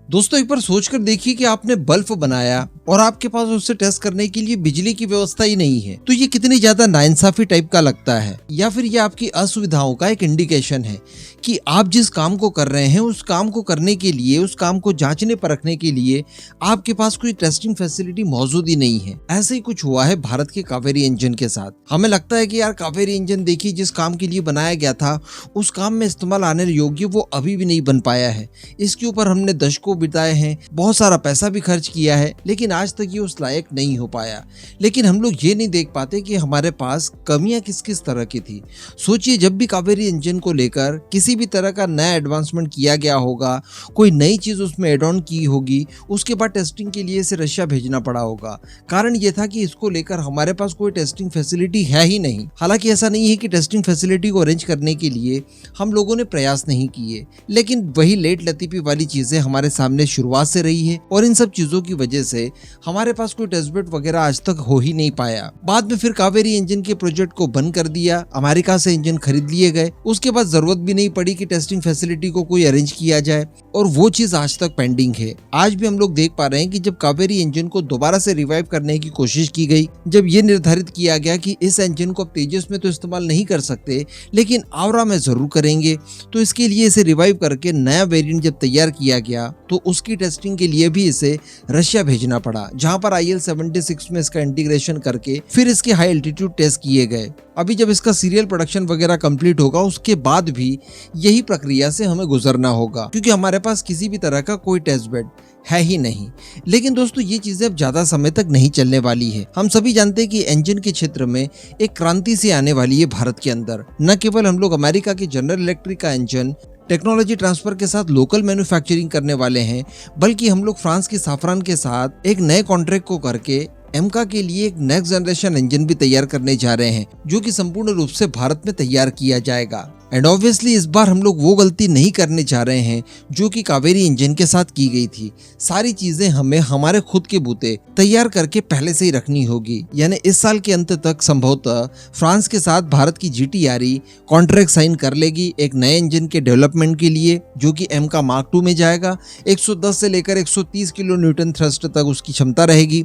दोस्तों एक बार सोचकर देखिए कि आपने बल्ब बनाया और आपके पास उससे टेस्ट करने के लिए बिजली की व्यवस्था ही नहीं है, तो ये कितनी ज्यादा नाइंसाफी टाइप का लगता है। या फिर ये आपकी असुविधाओं का एक इंडिकेशन है कि आप जिस काम को कर रहे हैं उस काम को करने के लिए, उस काम को जांचने परखने के लिए आपके पास कोई टेस्टिंग फैसिलिटी मौजूद ही नहीं है। ऐसे ही कुछ हुआ है भारत के कावेरी इंजन के साथ। हमें लगता है कि यार कावेरी इंजन देखिए जिस काम के लिए बनाया गया था उस काम में इस्तेमाल आने योग्य वो अभी भी नहीं बन पाया है। इसके ऊपर हमने दशकों बिताए हैं, बहुत सारा पैसा भी खर्च किया है, लेकिन आज तक ये उस लायक नहीं हो पाया। लेकिन हम लोग ये नहीं देख पाते कि हमारे पास कमियां किस किस तरह की थी। सोचिए जब भी कावेरी इंजन को लेकर किसी भी तरह का नया एडवांसमेंट किया गया होगा, कोई नई चीज उसमें एड ऑन की होगी, उसके बाद टेस्टिंग के लिए इसे रशिया भेजना पड़ा होगा। कारण ये था कि इसको लेकर हमारे पास कोई टेस्टिंग फैसिलिटी है ही नहीं। हालांकि ऐसा नहीं है कि टेस्टिंग फैसिलिटी को अरेंज करने के लिए हम लोगों ने प्रयास नहीं किए, लेकिन वही लेट लतीफी वाली चीजें हमारे सामने शुरुआत से रही है और इन सब चीजों की वजह से हमारे पास कोई टेस्ट बेड वगैरह आज तक हो ही नहीं पाया। बाद में फिर कावेरी इंजन के प्रोजेक्ट को बंद कर दिया, अमेरिका से इंजन खरीद लिए गए, उसके बाद जरूरत भी नहीं पड़ी कि टेस्टिंग फैसिलिटी को कोई अरेंज किया जाए और वो चीज आज तक पेंडिंग है। आज भी हम लोग देख पा रहे हैं कि जब कावेरी इंजन को दोबारा से रिवाइव करने की कोशिश की गई, जब ये निर्धारित किया गया कि इस इंजन को अब तेजस में तो इस्तेमाल नहीं कर सकते लेकिन आवरा में जरूर करेंगे, तो इसके लिए इसे रिवाइव करके नया वेरिएंट जब तैयार किया गया तो उसकी टेस्टिंग के लिए भी इसे रशिया भेजना पड़ा, जहां पर IL-76 में इसका इंटीग्रेशन करके फिर इसके हाई एल्टीट्यूड टेस्ट किए गए। अभी जब इसका सीरियल प्रोडक्शन वगैरह कंप्लीट होगा उसके बाद भी यही प्रक्रिया से हमें गुजरना होगा, क्योंकि हमारे पास किसी भी तरह का कोई टेस्ट बेड है ही नहीं। लेकिन दोस्तों ये चीजें अब ज्यादा समय तक नहीं चलने वाली है। हम सभी जानते हैं कि इंजन के क्षेत्र में एक क्रांति से आने वाली है भारत के अंदर। न केवल हम लोग अमेरिका के जनरल इलेक्ट्रिक का इंजन टेक्नोलॉजी ट्रांसफर के साथ लोकल मैन्युफैक्चरिंग करने वाले हैं, बल्कि हम लोग फ्रांस की साफरान के साथ एक नए कॉन्ट्रैक्ट को करके एमका के लिए एक नेक्स्ट जनरेशन इंजन भी तैयार करने जा रहे हैं, जो कि संपूर्ण रूप से भारत में तैयार किया जाएगा। एंड ऑब्वियसली इस बार हम लोग वो गलती नहीं करने जा रहे हैं जो कि कावेरी इंजन के साथ की गई थी। सारी चीजें हमें हमारे खुद के बूते तैयार करके पहले से ही रखनी होगी। यानी इस साल के अंत तक संभवतः फ्रांस के साथ भारत की GTRE कॉन्ट्रैक्ट साइन कर लेगी एक नए इंजन के डेवलपमेंट के लिए, जो कि एमका मार्क 2 में जाएगा। 110 से लेकर 130 किलो न्यूटन थ्रस्ट तक उसकी क्षमता रहेगी।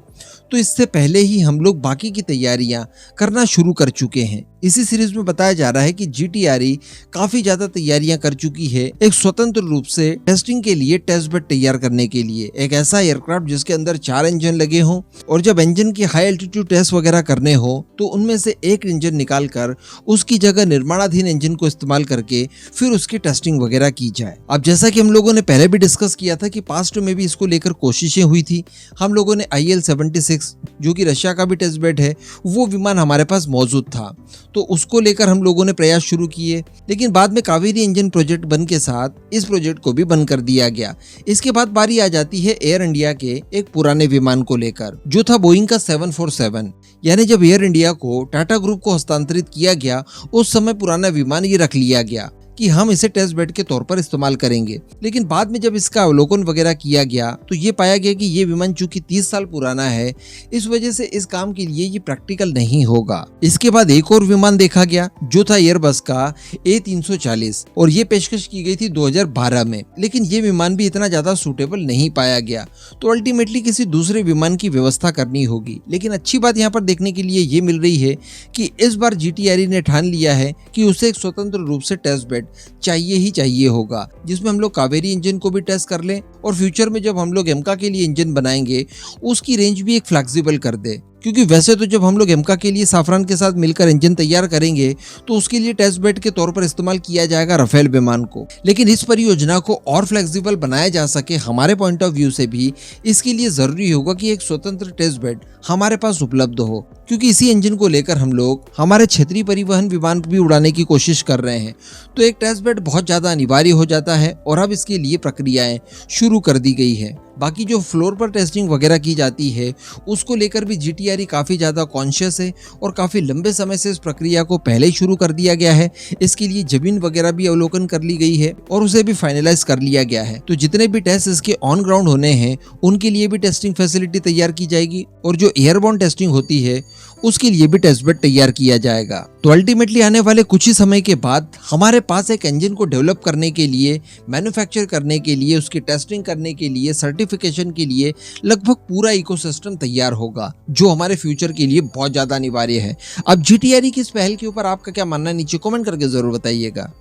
तो इससे पहले ही हम लोग बाकी की तैयारियां करना शुरू कर चुके हैं। इसी सीरीज में बताया जा रहा है कि GTRE काफी ज्यादा तैयारियां कर चुकी है एक स्वतंत्र रूप से टेस्टिंग के लिए, टेस्ट बेड तैयार करने के लिए। एक ऐसा एयरक्राफ्ट जिसके अंदर 4 इंजन लगे हों और जब इंजन की हाई एल्टीट्यूड टेस्ट वगैरह करने हो तो उनमें से एक इंजन निकाल कर उसकी जगह निर्माणाधीन इंजन को इस्तेमाल करके फिर उसकी टेस्टिंग वगैरह की जाए। अब जैसा कि हम लोगों ने पहले भी डिस्कस किया था कि पास्ट में भी इसको लेकर कोशिशें हुई थी। हम लोगों ने IL-76 जो कि रशिया का भी टेस्ट बेड है, वो विमान हमारे पास मौजूद था, तो उसको लेकर हम लोगों ने प्रयास शुरू किए। लेकिन बाद में कावेरी इंजन प्रोजेक्ट बंद के साथ इस प्रोजेक्ट को भी बंद कर दिया गया। इसके बाद बारी आ जाती है एयर इंडिया के एक पुराने विमान को लेकर, जो था बोइंग का 747। यानी जब एयर इंडिया को टाटा ग्रुप को हस्तांतरित किया गया उस समय पुराना विमान ये रख लिया गया कि हम इसे टेस्ट बेड के तौर पर इस्तेमाल करेंगे। लेकिन बाद में जब इसका अवलोकन वगैरह किया गया तो ये पाया गया कि ये विमान चूंकि 30 साल पुराना है, इस वजह से इस काम के लिए ये प्रैक्टिकल नहीं होगा। इसके बाद एक और विमान देखा गया जो था एयरबस का A340 और ये पेशकश की गई थी 2012 में। लेकिन ये विमान भी इतना ज्यादा सूटेबल नहीं पाया गया, तो अल्टीमेटली किसी दूसरे विमान की व्यवस्था करनी होगी। लेकिन अच्छी बात यहाँ पर देखने के लिए ये मिल रही है कि इस बार GTRE ने ठान लिया है कि उसे एक स्वतंत्र रूप से टेस्ट बेड चाहिए ही चाहिए होगा, जिसमें हम लोग कावेरी इंजन को भी टेस्ट कर लें और फ्यूचर में जब हम लोग एमका के लिए इंजन बनाएंगे उसकी रेंज भी एक फ्लेक्सिबल कर दे। क्योंकि वैसे तो जब हम लोग एमका के लिए साफरान के साथ मिलकर इंजन तैयार करेंगे तो उसके लिए टेस्ट बेड के तौर पर इस्तेमाल किया जाएगा राफेल विमान को। लेकिन इस परियोजना को और फ्लेक्सिबल बनाया जा सके हमारे पॉइंट ऑफ व्यू से भी, इसके लिए जरूरी होगा कि एक स्वतंत्र टेस्ट बेड हमारे पास उपलब्ध हो, क्योंकि इसी इंजन को लेकर हम लोग हमारे क्षेत्रीय परिवहन विमान भी उड़ाने की कोशिश कर रहे हैं। तो एक टेस्ट बेड बहुत ज्यादा अनिवार्य हो जाता है और अब इसके लिए प्रक्रियाएं शुरू कर दी गई है। बाकी जो फ्लोर पर टेस्टिंग वगैरह की जाती है उसको लेकर भी GTRE काफ़ी ज़्यादा कॉन्शियस है और काफ़ी लंबे समय से इस प्रक्रिया को पहले ही शुरू कर दिया गया है। इसके लिए ज़मीन वगैरह भी अवलोकन कर ली गई है और उसे भी फाइनलाइज कर लिया गया है। तो जितने भी टेस्ट इसके ऑन ग्राउंड होने हैं उनके लिए भी टेस्टिंग फैसिलिटी तैयार की जाएगी और जो एयरबोर्न टेस्टिंग होती है उसके लिए भी टेस्ट बेड तैयार किया जाएगा। तो अल्टीमेटली आने वाले कुछ ही समय के बाद हमारे पास एक इंजन को डेवलप करने के लिए, मैन्युफैक्चर करने के लिए, उसकी टेस्टिंग करने के लिए, सर्टिफिकेशन के लिए लगभग पूरा इकोसिस्टम तैयार होगा, जो हमारे फ्यूचर के लिए बहुत ज्यादा अनिवार्य है। अब GTRE की इस पहल के ऊपर आपका क्या मानना है, नीचे कमेंट करके जरूर बताइएगा।